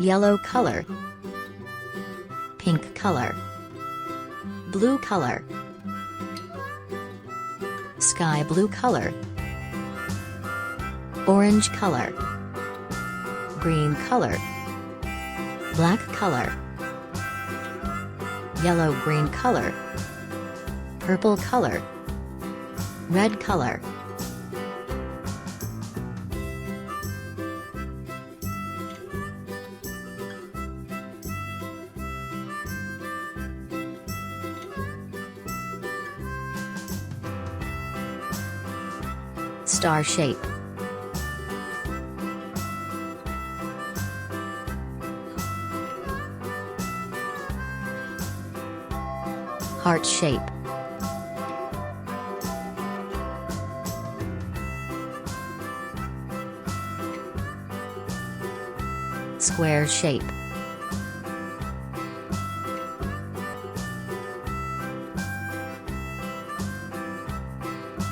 yellow color, pink color, blue color, sky blue color, orange color, green color, black color, yellow-green color, purple color, red color. Star shape, heart shape, square shape,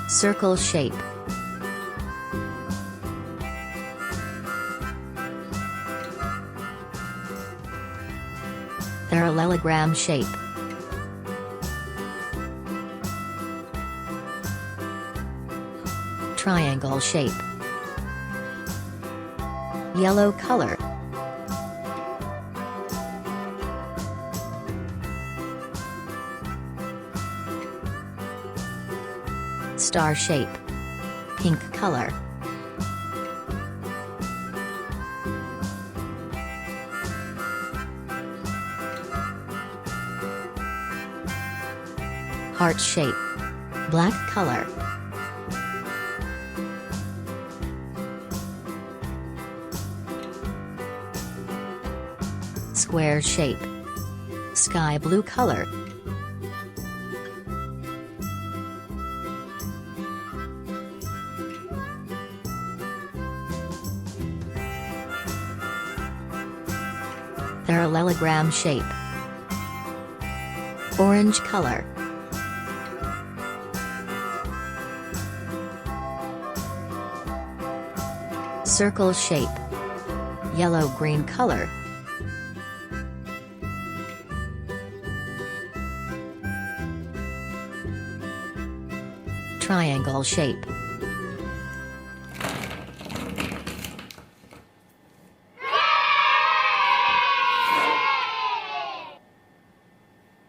circle shape, parallelogram shape, triangle shape, yellow color, star shape, pink color, heart shape, black color, square shape, sky blue color, parallelogram shape, orange color, circle shape, yellow-green color, triangle shape,